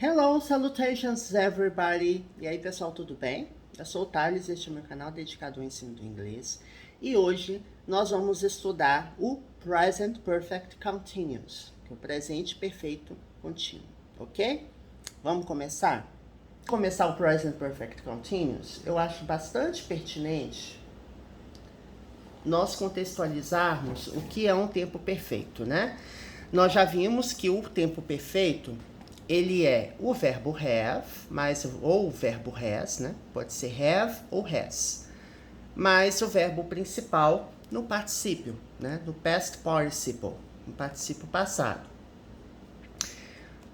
Hello, salutations everybody! E aí pessoal, tudo bem? Eu sou o Thales, este é o meu canal dedicado ao ensino do inglês. E hoje nós vamos estudar o Present Perfect Continuous, que é o presente perfeito contínuo, ok? Vamos começar? Começar o Present Perfect Continuous, eu acho bastante pertinente nós contextualizarmos o que é um tempo perfeito, né? Nós já vimos que o tempo perfeito ele é o verbo have, ou o verbo has, né? Pode ser have ou has. Mas o verbo principal no particípio, né? No past participle, no particípio passado.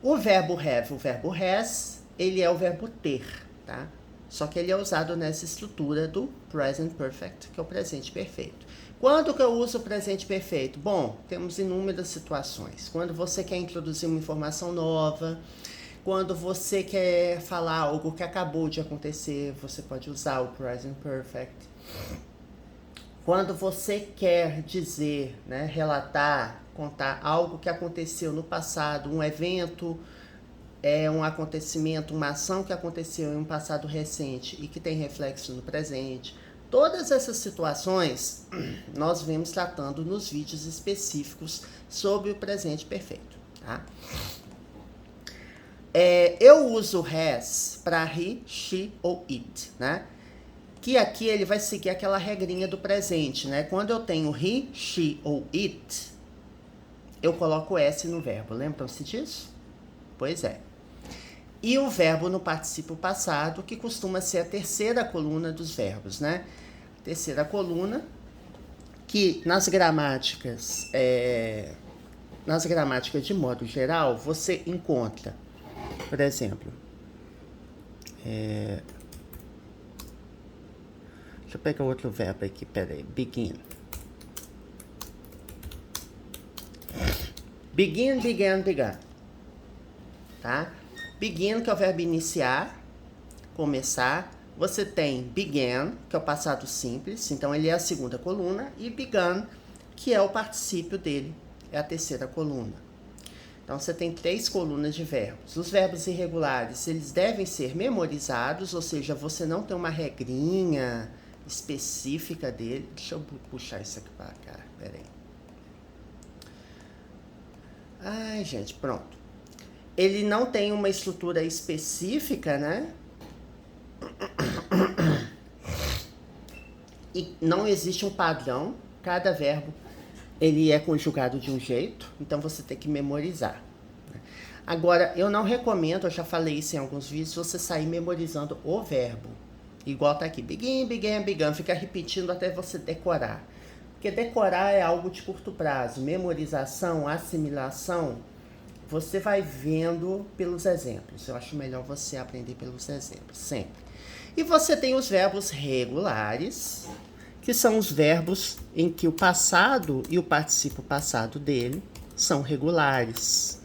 O verbo have, o verbo has, ele é o verbo ter, tá? Só que ele é usado nessa estrutura do present perfect, que é o presente perfeito. Quando que eu uso o presente perfeito? Bom, temos inúmeras situações. Quando você quer introduzir uma informação nova, quando você quer falar algo que acabou de acontecer, você pode usar o present perfect. Quando você quer dizer, né, relatar, contar algo que aconteceu no passado, um evento, um acontecimento, uma ação que aconteceu em um passado recente e que tem reflexo no presente. Todas essas situações nós vemos tratando nos vídeos específicos sobre o presente perfeito, tá? Eu uso has para he, she ou it, né? Que aqui ele vai seguir aquela regrinha do presente, né? Quando eu tenho he, she ou it, eu coloco s no verbo. Lembram-se disso? Pois é. E o verbo no particípio passado, que costuma ser a terceira coluna dos verbos, né? Terceira coluna, que nas gramáticas de modo geral, você encontra, por exemplo, deixa eu pegar outro verbo aqui, peraí, begin. Begin, began, began, tá? Begin, que é o verbo iniciar, começar. Você tem began, que é o passado simples, então ele é a segunda coluna, e began, que é o particípio dele, é a terceira coluna. Então você tem 3 colunas de verbos. Os verbos irregulares, eles devem ser memorizados, ou seja, você não tem uma regrinha específica dele. Deixa eu puxar isso aqui para cá, peraí. Ai, gente, pronto. Ele não tem uma estrutura específica, né? E não existe um padrão. Cada verbo, ele é conjugado de um jeito, então você tem que memorizar. Agora, eu não recomendo, eu já falei isso em alguns vídeos, você sair memorizando o verbo. Igual tá aqui, begin, began, began, fica repetindo até você decorar. Porque decorar é algo de curto prazo. Memorização, assimilação, você vai vendo pelos exemplos. Eu acho melhor você aprender pelos exemplos, sempre. E você tem os verbos regulares, que são os verbos em que o passado e o particípio passado dele são regulares.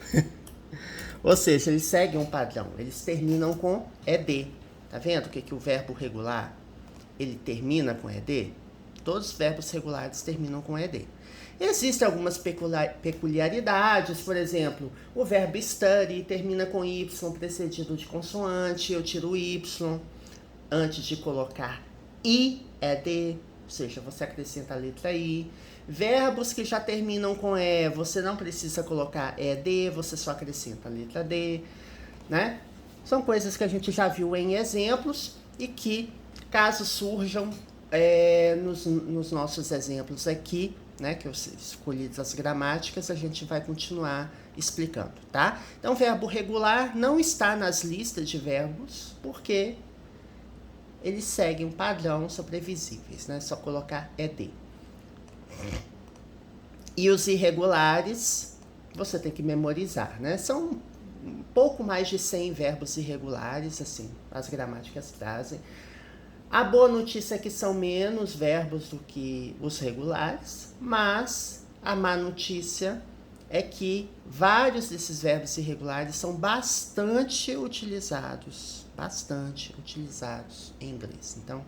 Ou seja, eles seguem um padrão, eles terminam com ed. Tá vendo que o verbo regular, ele termina com ed? Todos os verbos regulares terminam com ed. Existem algumas peculiaridades, por exemplo, o verbo study termina com y precedido de consoante, eu tiro o y antes de colocar i, ed, ou seja, você acrescenta a letra i. Verbos que já terminam com e, você não precisa colocar ed, você só acrescenta a letra d, né? São coisas que a gente já viu em exemplos e que, caso surjam nos nossos exemplos aqui, né, que eu escolhi das gramáticas, a gente vai continuar explicando, tá? Então, verbo regular não está nas listas de verbos, porque eles seguem um padrão, são previsíveis, né? Só colocar ed. E os irregulares, você tem que memorizar, né? São um pouco mais de 100 verbos irregulares, assim, as gramáticas trazem. A boa notícia é que são menos verbos do que os regulares, mas a má notícia é que vários desses verbos irregulares são bastante utilizados em inglês. Então,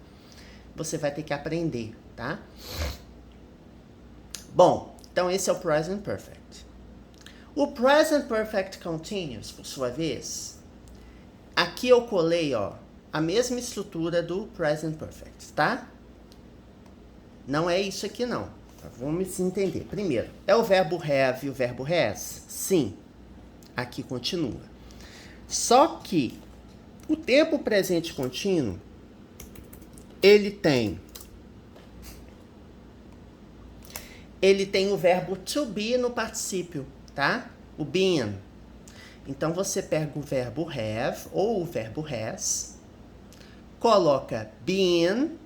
você vai ter que aprender, tá? Bom, então esse é o Present Perfect. O Present Perfect Continuous, por sua vez, Aqui eu colei, ó, a mesma estrutura do present perfect, tá? Não é isso aqui, não. Vamos entender. Primeiro, é o verbo have e o verbo has? Sim. Aqui continua. Só que o tempo presente contínuo, ele tem o verbo to be no particípio, tá? O been. Então, você pega o verbo have ou o verbo has, coloca been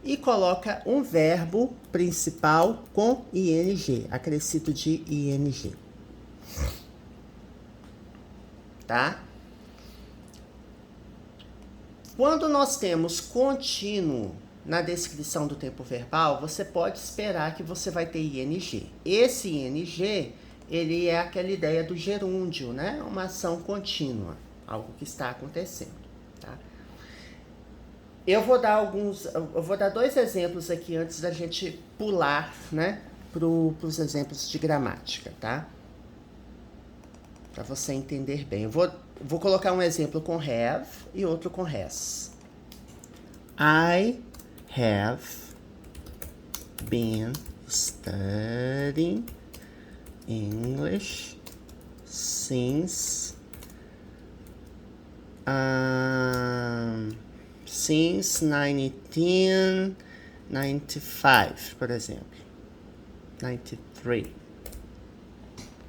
e coloca um verbo principal com ing, acrescido de ing. Tá? Quando nós temos contínuo na descrição do tempo verbal, você pode esperar que você vai ter ing. Esse ing, ele é aquela ideia do gerúndio, né? Uma ação contínua, algo que está acontecendo, tá? Eu vou dar dois exemplos aqui antes da gente pular, né, para os exemplos de gramática, tá? Para você entender bem. Eu vou colocar um exemplo com have e outro com has. I have been studying English since 1995, por exemplo. 93. Vou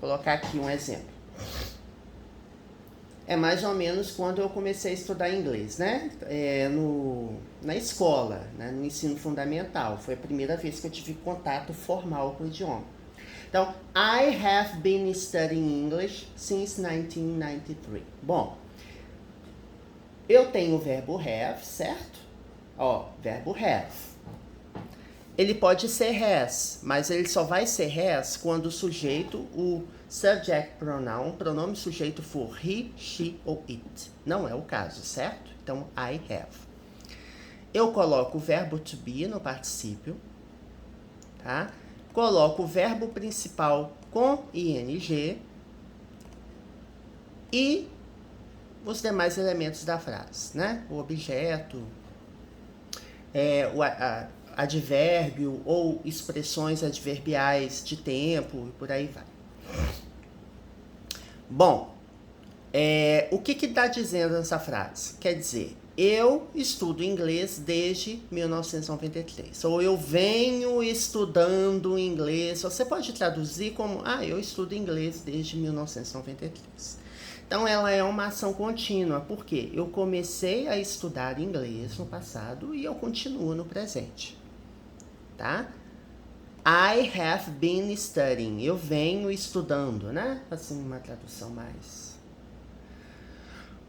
colocar aqui um exemplo. É mais ou menos quando eu comecei a estudar inglês, né? Na escola, né? No ensino fundamental. Foi a primeira vez que eu tive contato formal com o idioma. Então, I have been studying English since 1993. Bom, eu tenho o verbo have, certo? Ó, verbo have. Ele pode ser has, mas ele só vai ser has quando o sujeito, o subject pronoun, pronome sujeito for he, she ou it. Não é o caso, certo? Então, I have. Eu coloco o verbo to be no particípio, tá? Coloco o verbo principal com ing e os demais elementos da frase, né? O objeto, o advérbio ou expressões adverbiais de tempo e por aí vai. Bom, o que está dizendo essa frase? Quer dizer, eu estudo inglês desde 1993. Ou eu venho estudando inglês. Você pode traduzir como, eu estudo inglês desde 1993. Então, ela é uma ação contínua, porque eu comecei a estudar inglês no passado e eu continuo no presente, tá? I have been studying. Eu venho estudando, né? Assim, uma tradução mais...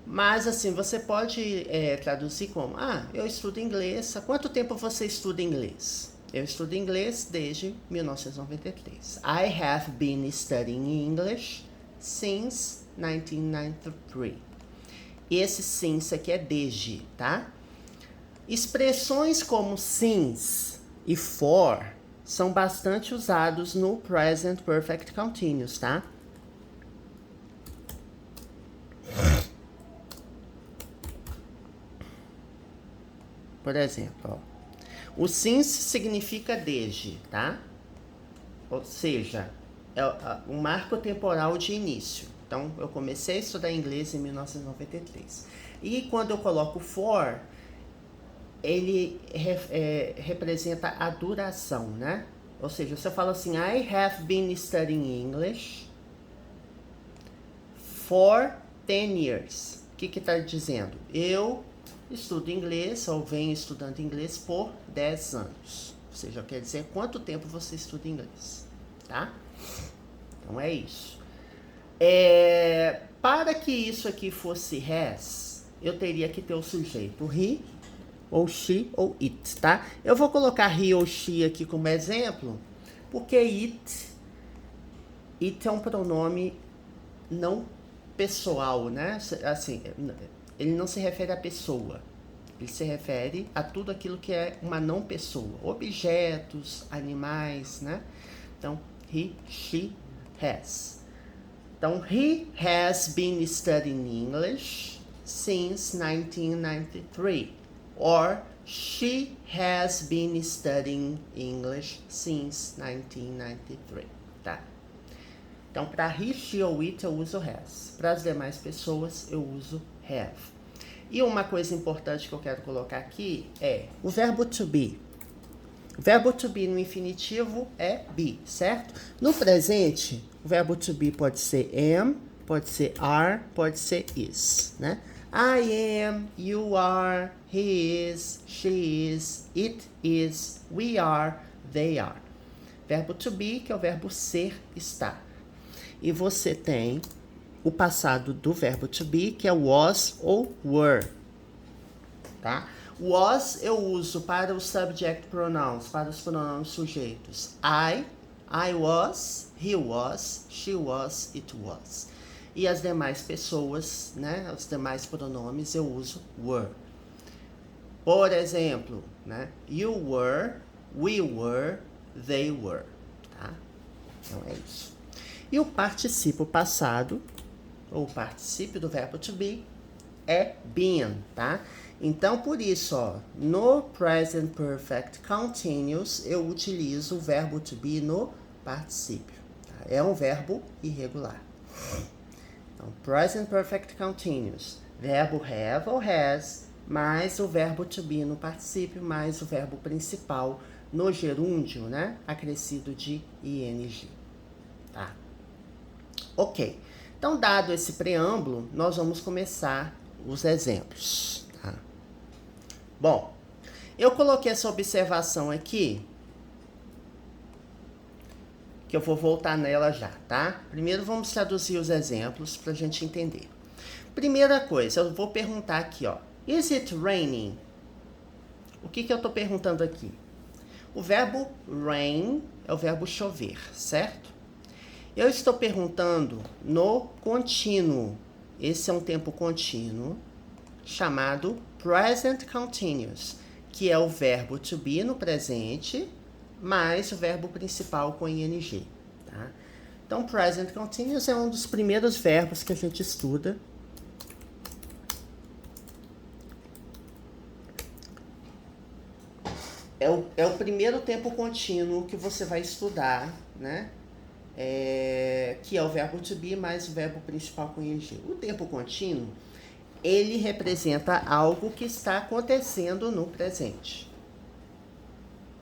Mas, assim, você pode traduzir como, eu estudo inglês. Há quanto tempo você estuda inglês? Eu estudo inglês desde 1993. I have been studying English since 1993. Esse since aqui é desde, tá? Expressões como since e for são bastante usados no present perfect continuous, tá? Por exemplo, ó, o since significa desde, tá? Ou seja, é um marco temporal de início. Então, eu comecei a estudar inglês em 1993. E quando eu coloco for, ele representa a duração, né? Ou seja, se eu falo assim, I have been studying English for 10 years. O que está dizendo? Eu estudo inglês, ou venho estudando inglês por 10 anos. Ou seja, quer dizer quanto tempo você estuda inglês, tá? Então é isso. Para que isso aqui fosse has, eu teria que ter o sujeito he, ou she, ou it, tá? Eu vou colocar he ou she aqui como exemplo, porque it é um pronome não pessoal, né? Assim, ele não se refere à pessoa. Ele se refere a tudo aquilo que é uma não pessoa. Objetos, animais, né? Então, he, she, has. Então, he has been studying English since 1993. Or, she has been studying English since 1993, tá? Então, para he, she ou it, eu uso has. Para as demais pessoas, eu uso have. E uma coisa importante que eu quero colocar aqui é o verbo to be. O verbo to be no infinitivo é be, certo? No presente, o verbo to be pode ser am, pode ser are, pode ser is, né? I am, you are, he is, she is, it is, we are, they are. Verbo to be, que é o verbo ser, estar. E você tem o passado do verbo to be, que é was ou were, tá? Was eu uso para os subject pronouns, para os pronomes sujeitos. I was, he was, she was, it was. E as demais pessoas, né, os demais pronomes eu uso were. Por exemplo, né, you were, we were, they were, tá? Então é isso. E o particípio passado, ou particípio do verbo to be, é been, tá? Então, por isso, ó, no present perfect continuous, eu utilizo o verbo to be no particípio. Tá? É um verbo irregular. Então, present perfect continuous, verbo have ou has, mais o verbo to be no particípio, mais o verbo principal no gerúndio, né? Acrescido de ing. Tá? Ok. Então, dado esse preâmbulo, nós vamos começar os exemplos. Tá? Bom, eu coloquei essa observação aqui, que eu vou voltar nela já, tá? Primeiro vamos traduzir os exemplos para a gente entender. Primeira coisa, eu vou perguntar aqui, ó. Is it raining? O que eu tô perguntando aqui? O verbo rain é o verbo chover, certo? Eu estou perguntando no contínuo. Esse é um tempo contínuo chamado present continuous, que é o verbo to be no presente, mais o verbo principal com ing, tá? Então, present continuous é um dos primeiros verbos que a gente estuda. É o primeiro tempo contínuo que você vai estudar, né? Que é o verbo to be mais o verbo principal com ing. O tempo contínuo, ele representa algo que está acontecendo no presente,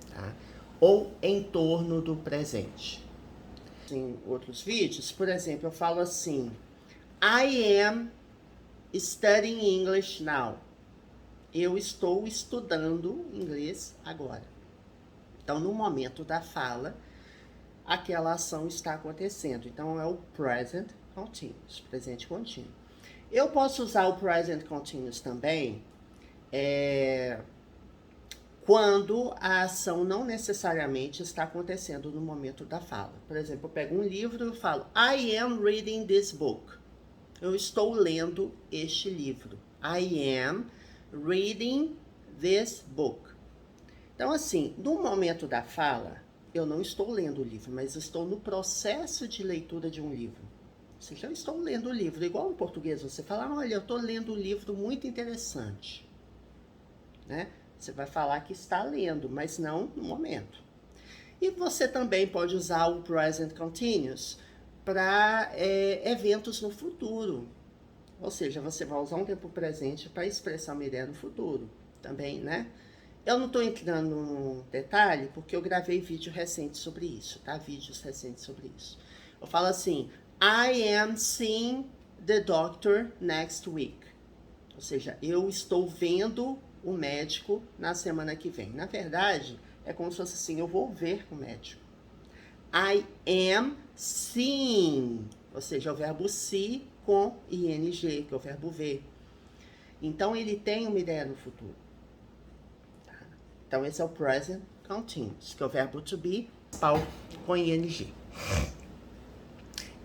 tá? Ou em torno do presente. Em outros vídeos, por exemplo, eu falo assim: I am studying English now. Eu estou estudando inglês agora. Então, no momento da fala, aquela ação está acontecendo. Então, é o present continuous, presente contínuo. Eu posso usar o present continuous também quando a ação não necessariamente está acontecendo no momento da fala. Por exemplo, eu pego um livro e eu falo I am reading this book. Eu estou lendo este livro. I am reading this book. Então, assim, no momento da fala, eu não estou lendo o livro, mas estou no processo de leitura de um livro. Ou seja, eu estou lendo o livro. Igual em português, você fala, olha, eu estou lendo um livro muito interessante. Né? Você vai falar que está lendo, mas não no momento. E você também pode usar o present continuous para eventos no futuro. Ou seja, você vai usar um tempo presente para expressar uma ideia no futuro também, né? Eu não estou entrando no detalhe porque eu gravei vídeo recente sobre isso, tá? Vídeos recentes sobre isso. Eu falo assim, I am seeing the doctor next week. Ou seja, eu estou vendo o médico na semana que vem. Na verdade, é como se fosse assim, eu vou ver o médico. I am seeing, ou seja, o verbo see com ing, que é o verbo ver. Então, ele tem uma ideia no futuro. Tá? Então, esse é o present continuous, que é o verbo to be, com ing.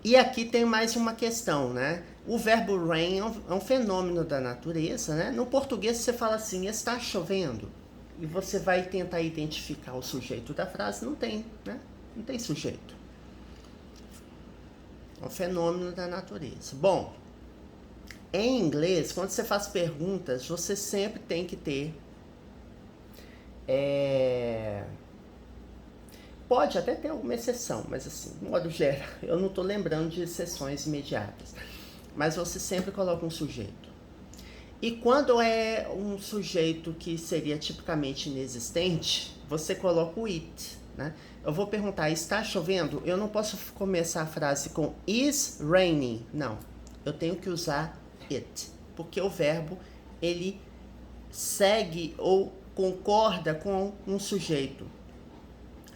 E aqui tem mais uma questão, né? O verbo rain é um fenômeno da natureza, né? No português você fala assim, está chovendo. E você vai tentar identificar o sujeito da frase, não tem, né? Não tem sujeito. É um fenômeno da natureza. Bom, Em inglês, quando você faz perguntas, você sempre tem que ter... Pode até ter alguma exceção, mas assim, de modo geral, eu não estou lembrando de exceções imediatas. Mas você sempre coloca um sujeito. E quando é um sujeito que seria tipicamente inexistente, você coloca o it, né? Eu vou perguntar, está chovendo? Eu não posso começar a frase com is raining. Não, eu tenho que usar it, porque o verbo, ele segue ou concorda com um sujeito.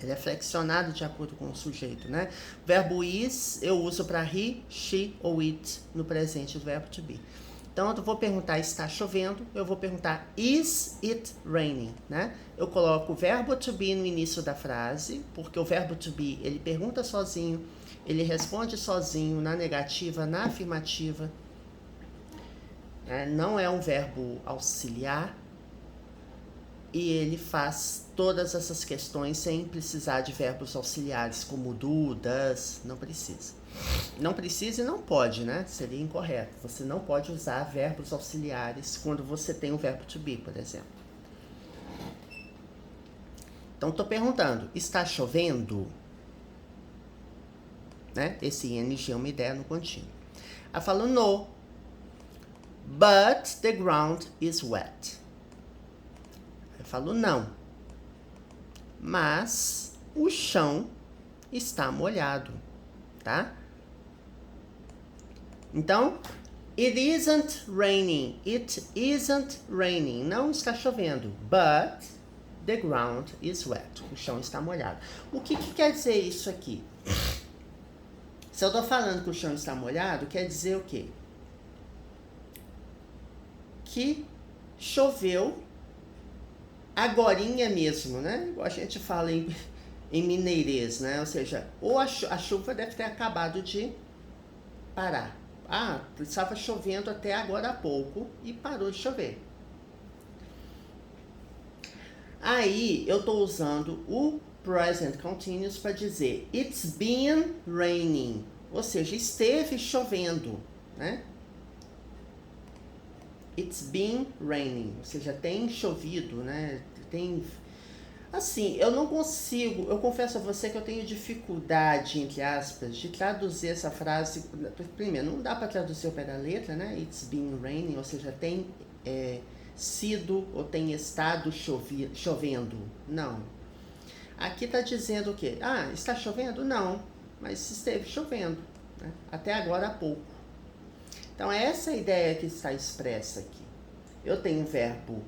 Ele é flexionado de acordo com o sujeito, né? O verbo is eu uso para he, she ou it no presente do verbo to be. Então, eu vou perguntar, está chovendo? Eu vou perguntar, is it raining? Né? Eu coloco o verbo to be no início da frase, porque o verbo to be, ele pergunta sozinho, ele responde sozinho, na negativa, na afirmativa. Não é um verbo auxiliar. E ele faz todas essas questões sem precisar de verbos auxiliares, como do, does, não precisa. Não precisa e não pode, né? Seria incorreto. Você não pode usar verbos auxiliares quando você tem o verbo to be, por exemplo. Então, estou perguntando, está chovendo? Né? Esse ing é uma ideia no contínuo. Aí falo no, but the ground is wet. Eu falo não, mas o chão está molhado, tá? Então, it isn't raining, não está chovendo, but the ground is wet, o chão está molhado. O que quer dizer isso aqui? Se eu estou falando que o chão está molhado, quer dizer o quê? Que choveu agorinha mesmo, né? Igual a gente fala em mineirês, né? Ou seja, ou a chuva deve ter acabado de parar. Estava chovendo até agora há pouco e parou de chover. Aí, eu estou usando o present continuous para dizer it's been raining. Ou seja, esteve chovendo, né? It's been raining, ou seja, tem chovido, né? Assim, eu não consigo, eu confesso a você que eu tenho dificuldade, entre aspas, de traduzir essa frase. Primeiro, não dá para traduzir ao pé da letra, né? It's been raining, ou seja, tem sido ou tem estado chovendo. Não. Aqui está dizendo o quê? Está chovendo? Não, mas esteve chovendo, né? Até agora há pouco. Então, essa é a ideia que está expressa aqui. Eu tenho o verbo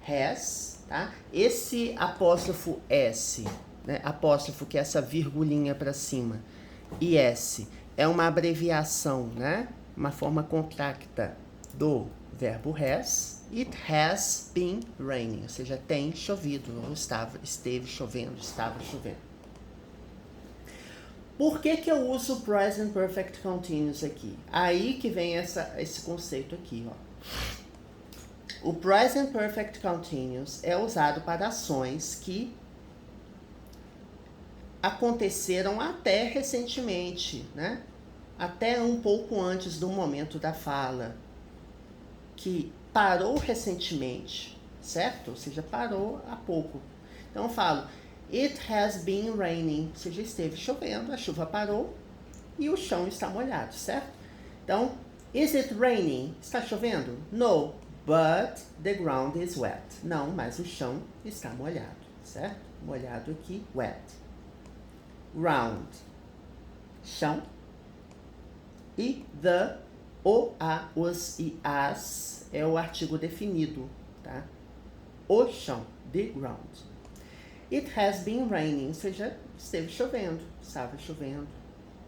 has, tá? Esse apóstrofo S, né? Apóstrofo que é essa virgulinha para cima, e S, é uma abreviação, né? Uma forma contracta do verbo has. It has been raining, ou seja, tem chovido, ou esteve chovendo, estava chovendo. Por que eu uso o Present Perfect Continuous aqui? Aí que vem esse conceito aqui, ó. O Present Perfect Continuous é usado para ações que aconteceram até recentemente, né? Até um pouco antes do momento da fala, que parou recentemente, certo? Ou seja, parou há pouco. Então eu falo, it has been raining, ou seja, esteve chovendo, a chuva parou e o chão está molhado, certo? Então, is it raining? Está chovendo? No, but the ground is wet. Não, mas o chão está molhado, certo? Molhado aqui, wet. Ground, chão. E the, o, a, os e as é o artigo definido, tá? O chão, the ground. It has been raining, ou seja, esteve chovendo, estava chovendo,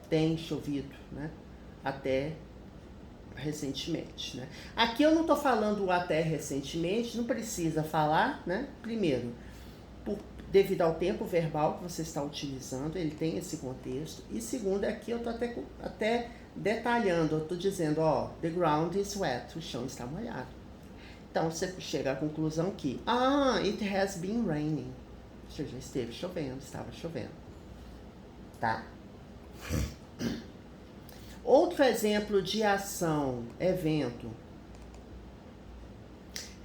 tem chovido, né? Até recentemente, né? Aqui eu não estou falando até recentemente, não precisa falar, né? Primeiro, devido ao tempo verbal que você está utilizando, ele tem esse contexto. E segundo, aqui eu estou até detalhando, eu estou dizendo, ó, the ground is wet, o chão está molhado. Então, você chega à conclusão que, it has been raining. Ou seja, esteve chovendo, estava chovendo. Tá? Outro exemplo de ação, evento,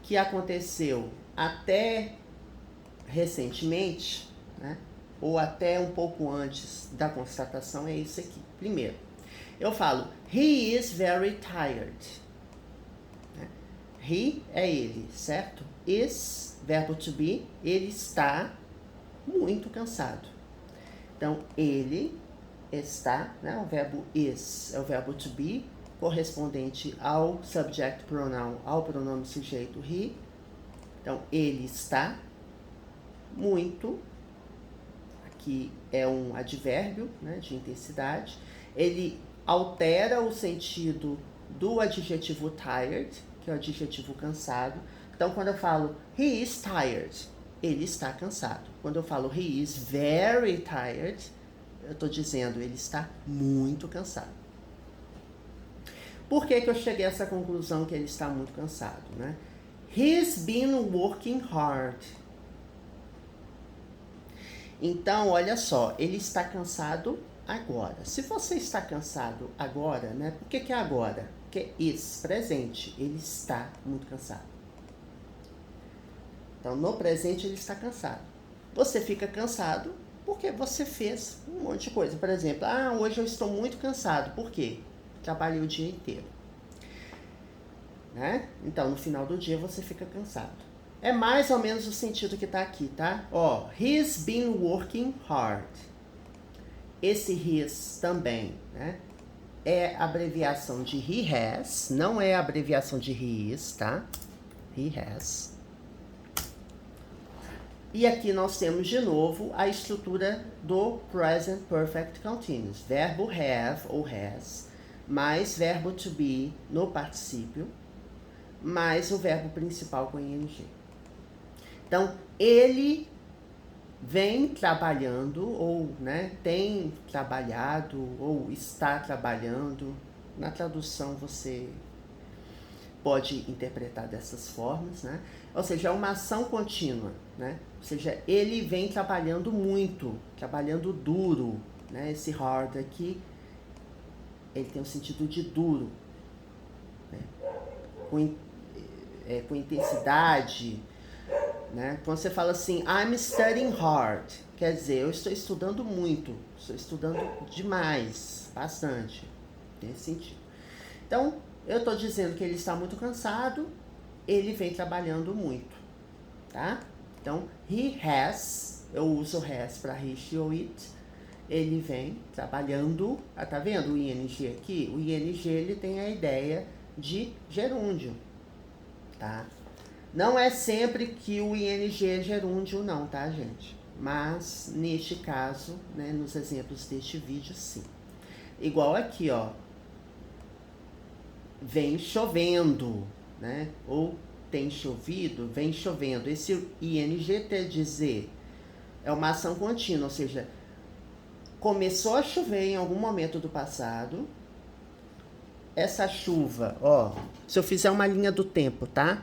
que aconteceu até recentemente, né, ou até um pouco antes da constatação, é isso aqui. Primeiro, eu falo, he is very tired. He é ele, certo? Is, verbo to be, ele está muito cansado. Então, ele está, né, o verbo is é o verbo to be, correspondente ao subject pronoun, ao pronome sujeito he. Então, ele está muito, aqui é um advérbio, né, de intensidade. Ele altera o sentido do adjetivo tired, que é o adjetivo cansado. Então, quando eu falo he is tired, ele está cansado. Quando eu falo he is very tired, eu estou dizendo ele está muito cansado. Por que eu cheguei a essa conclusão que ele está muito cansado, né? He's been working hard. Então, olha só, ele está cansado agora. Se você está cansado agora, né? Por que é agora? Porque is, presente, ele está muito cansado. Então, no presente, ele está cansado. Você fica cansado porque você fez um monte de coisa. Por exemplo, hoje eu estou muito cansado. Por quê? Trabalhei o dia inteiro. Né? Então, no final do dia, você fica cansado. É mais ou menos o sentido que está aqui, tá? Ó, he's been working hard. Esse his também, né? É abreviação de he has, não é abreviação de he is, tá? He has. E aqui nós temos de novo a estrutura do present perfect continuous. Verbo have ou has, mais verbo to be no particípio, mais o verbo principal com ing. Então, ele vem trabalhando, ou né, tem trabalhado, ou está trabalhando. Na tradução você pode interpretar dessas formas, né? Ou seja, é uma ação contínua, né? Ou seja, ele vem trabalhando muito, trabalhando duro, né? Esse hard aqui, ele tem o sentido de duro, né? Com intensidade, né? Quando você fala assim, I'm studying hard, quer dizer, eu estou estudando muito, estou estudando demais, bastante, nesse sentido. Então, eu estou dizendo que ele está muito cansado, ele vem trabalhando muito, tá? Então, he has, eu uso has para he, she ou it, ele vem trabalhando, tá vendo o ing aqui? O ing, ele tem a ideia de gerúndio, tá? Não é sempre que o ing é gerúndio não, tá, gente? Mas, neste caso, né, nos exemplos deste vídeo, sim. Igual aqui, ó. Vem chovendo, né? Ou tem chovido, vem chovendo. Esse ing quer dizer, é uma ação contínua, ou seja, começou a chover em algum momento do passado. Essa chuva, ó, se eu fizer uma linha do tempo, tá?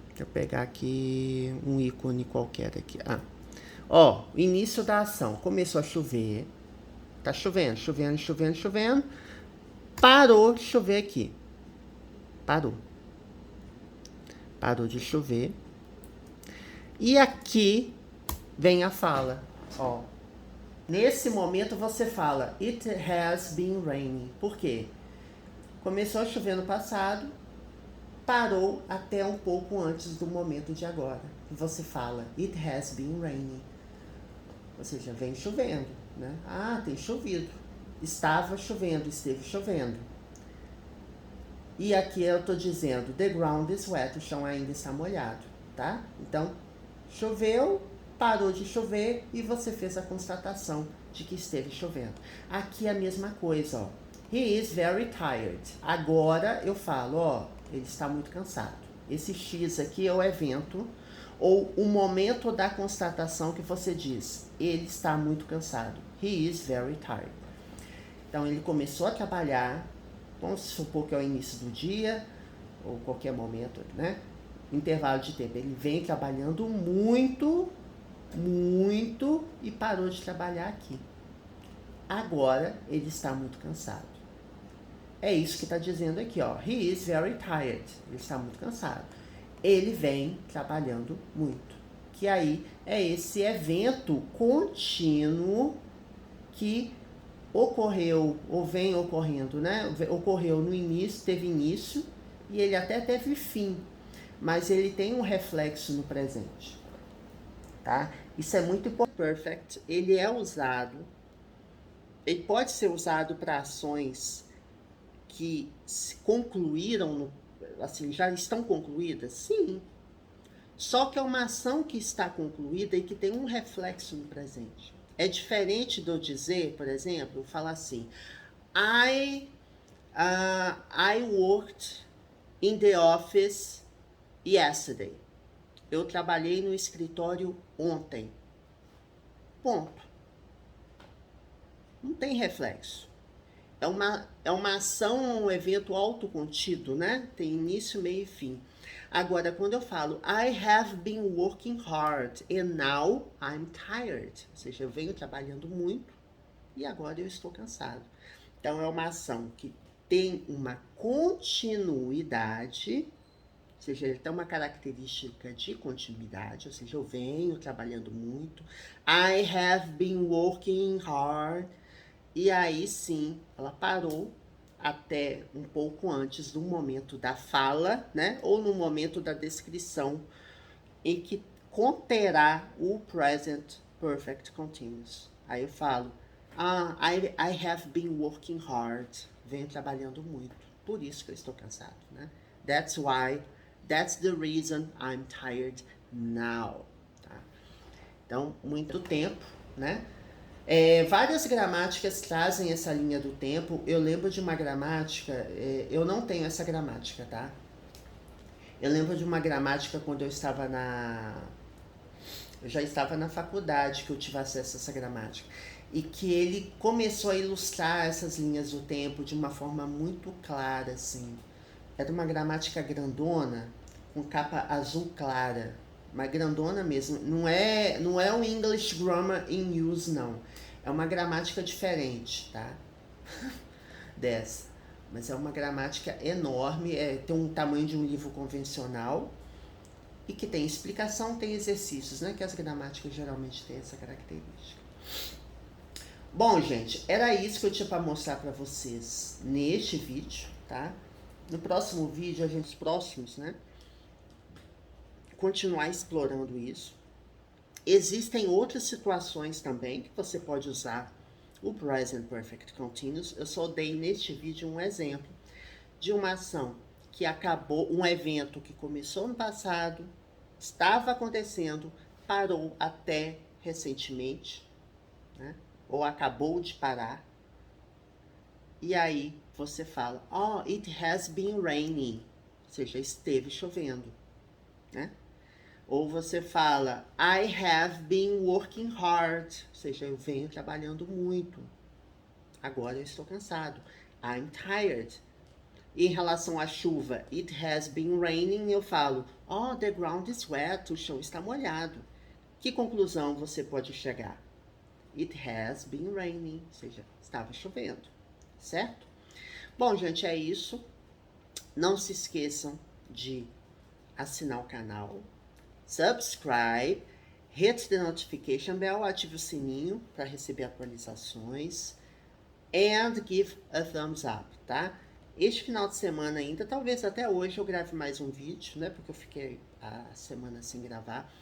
Deixa eu pegar aqui um ícone qualquer aqui. Ó, início da ação. Começou a chover. Tá chovendo, chovendo, chovendo, chovendo. Parou de chover aqui. Parou. Parou de chover. E aqui vem a fala. Ó, nesse momento você fala It has been raining. Por quê? Começou a chover no passado, parou até um pouco antes do momento de agora. E você fala It has been raining. Ou seja, vem chovendo, né? Tem chovido. Estava chovendo, esteve chovendo. E aqui eu estou dizendo the ground is wet, o chão ainda está molhado, tá? Então, choveu, parou de chover e você fez a constatação de que esteve chovendo. Aqui é a mesma coisa, ó. He is very tired. Agora eu falo, ó, ele está muito cansado. Esse X aqui é o evento ou o momento da constatação que você diz, ele está muito cansado. He is very tired. Então, ele começou a trabalhar, vamos supor que é o início do dia, ou qualquer momento, né? Intervalo de tempo. Ele vem trabalhando muito, muito e parou de trabalhar aqui. agora ele está muito cansado. É isso que está dizendo aqui, ó. He is very tired. Ele está muito cansado. Ele vem trabalhando muito. Que aí é esse evento contínuo que ocorreu, ou vem ocorrendo, né? Ocorreu no início, teve início, e ele até teve fim. Mas ele tem um reflexo no presente. Tá? Isso é muito importante. Perfect, ele é usado, ele pode ser usado para ações que se concluíram, assim, já estão concluídas? Sim. Só que é uma ação que está concluída e que tem um reflexo no presente. É diferente de eu dizer, por exemplo, falar assim, I worked in the office yesterday. Eu trabalhei no escritório ontem. Ponto. Não tem reflexo. É uma ação, um evento autocontido, né? Tem início, meio e fim. Agora, quando eu falo I have been working hard and now I'm tired, ou seja, eu venho trabalhando muito e agora eu estou cansado. Então, é uma ação que tem uma continuidade, ou seja, ele tem uma característica de continuidade, ou seja, eu venho trabalhando muito. I have been working hard. E aí sim, ela parou até um pouco antes do momento da fala, né? Ou no momento da descrição, em que conterá o present perfect continuous. Aí eu falo, I have been working hard. Venho trabalhando muito. Por isso que eu estou cansado, né? That's the reason I'm tired now. Tá? Então, muito tempo, né? Várias gramáticas trazem essa linha do tempo. Eu lembro de uma gramática, eu não tenho essa gramática, tá? Eu lembro de uma gramática quando eu já estava na faculdade que eu tive acesso a essa gramática. E que ele começou a ilustrar essas linhas do tempo de uma forma muito clara, assim. Era uma gramática grandona, com capa azul clara. Mas grandona mesmo. Não é um English Grammar in Use, não. É uma gramática diferente, tá? Dessa. Mas é uma gramática enorme, tem um tamanho de um livro convencional e que tem explicação, tem exercícios, né? Que as gramáticas geralmente têm essa característica. Bom, gente, era isso que eu tinha para mostrar para vocês neste vídeo, tá? No próximo vídeo, os próximos, né? Continuar explorando isso. Existem outras situações também que você pode usar o Present Perfect Continuous. Eu só dei neste vídeo um exemplo de uma ação que acabou, um evento que começou no passado, estava acontecendo, parou até recentemente, né? Ou acabou de parar. E aí você fala, it has been raining, ou seja, esteve chovendo, né? Ou você fala, I have been working hard, ou seja, eu venho trabalhando muito. Agora eu estou cansado. I'm tired. Em relação à chuva, it has been raining, eu falo, the ground is wet, o chão está molhado. Que conclusão você pode chegar? It has been raining, ou seja, estava chovendo, certo? Bom, gente, é isso. Não se esqueçam de assinar o canal, subscribe, hit the notification bell, ative o sininho para receber atualizações, and give a thumbs up, tá? Este final de semana ainda, talvez até hoje eu grave mais um vídeo, né? Porque eu fiquei a semana sem gravar.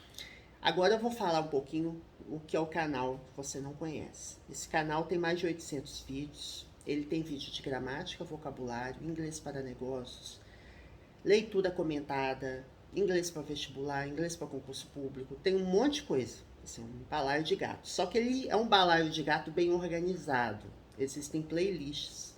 Agora eu vou falar um pouquinho o que é o canal que você não conhece. Esse canal tem mais de 800 vídeos. Ele tem vídeo de gramática, vocabulário, inglês para negócios, leitura comentada, inglês para vestibular, inglês para concurso público. Tem um monte de coisa. Assim, um balaio de gato. Só que ele é um balaio de gato bem organizado. Existem playlists.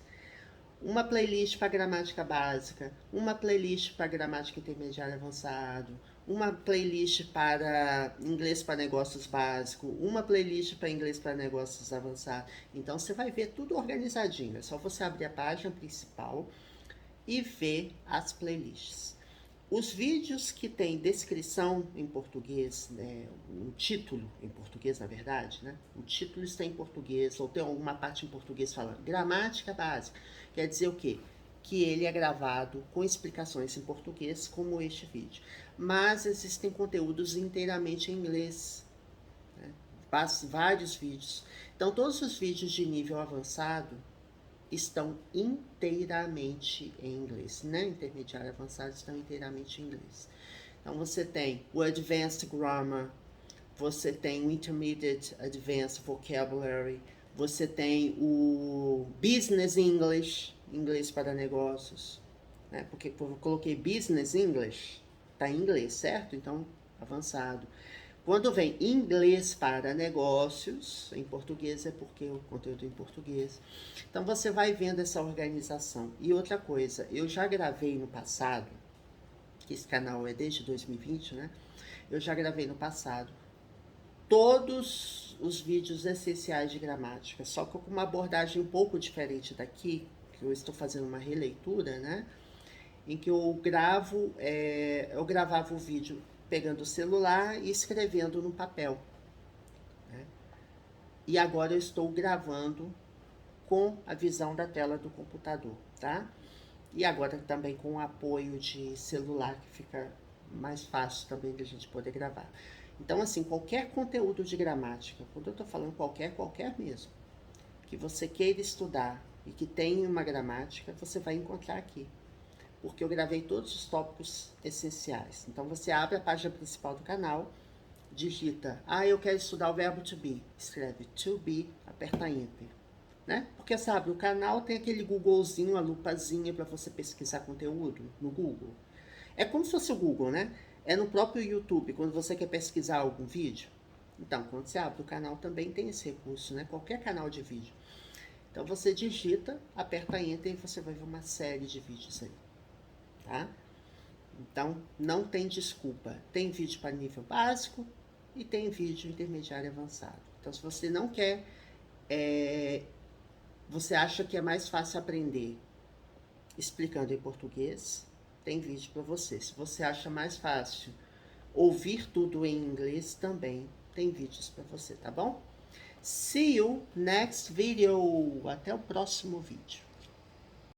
Uma playlist para gramática básica, uma playlist para gramática intermediária avançado, uma playlist para inglês para negócios básico, uma playlist para inglês para negócios avançados. Então você vai ver tudo organizadinho. É só você abrir a página principal e ver as playlists. Os vídeos que tem descrição em português, né, um título em português, na verdade, né? O título está em português, ou tem alguma parte em português falando gramática básica. Quer dizer o quê? Que ele é gravado com explicações em português, como este vídeo. Mas existem conteúdos inteiramente em inglês, né? Vários vídeos. Então, todos os vídeos de nível avançado estão inteiramente em inglês, né? Intermediário avançado estão inteiramente em inglês. Então você tem o Advanced Grammar, você tem o Intermediate Advanced Vocabulary, você tem o Business English, inglês para negócios, né? Porque eu coloquei Business English, tá em inglês, certo? Então, avançado. Quando vem inglês para negócios, em português é porque o conteúdo é em português. Então você vai vendo essa organização. E outra coisa, eu já gravei no passado, que esse canal é desde 2020, né? Eu já gravei no passado todos os vídeos essenciais de gramática, só que com uma abordagem um pouco diferente daqui, que eu estou fazendo uma releitura, né? Em que eu gravava o vídeo pegando o celular e escrevendo no papel, né? E agora eu estou gravando com a visão da tela do computador, tá? E agora também com o apoio de celular, que fica mais fácil também da gente poder gravar. Então, assim, qualquer conteúdo de gramática, quando eu tô falando qualquer mesmo, que você queira estudar e que tenha uma gramática, você vai encontrar aqui. Porque eu gravei todos os tópicos essenciais. Então, você abre a página principal do canal, digita, eu quero estudar o verbo to be. Escreve to be, aperta Enter. Né? Porque, sabe, o canal tem aquele Googlezinho, a lupazinha para você pesquisar conteúdo no Google. É como se fosse o Google, né? É no próprio YouTube, quando você quer pesquisar algum vídeo. Então, quando você abre o canal, também tem esse recurso, né? Qualquer canal de vídeo. Então, você digita, aperta Enter e você vai ver uma série de vídeos aí. Tá? Então, não tem desculpa. Tem vídeo para nível básico e tem vídeo intermediário avançado. Então, se você não quer, você acha que é mais fácil aprender explicando em português, tem vídeo para você. Se você acha mais fácil ouvir tudo em inglês, também tem vídeos para você, tá bom? See you next video. Até o próximo vídeo.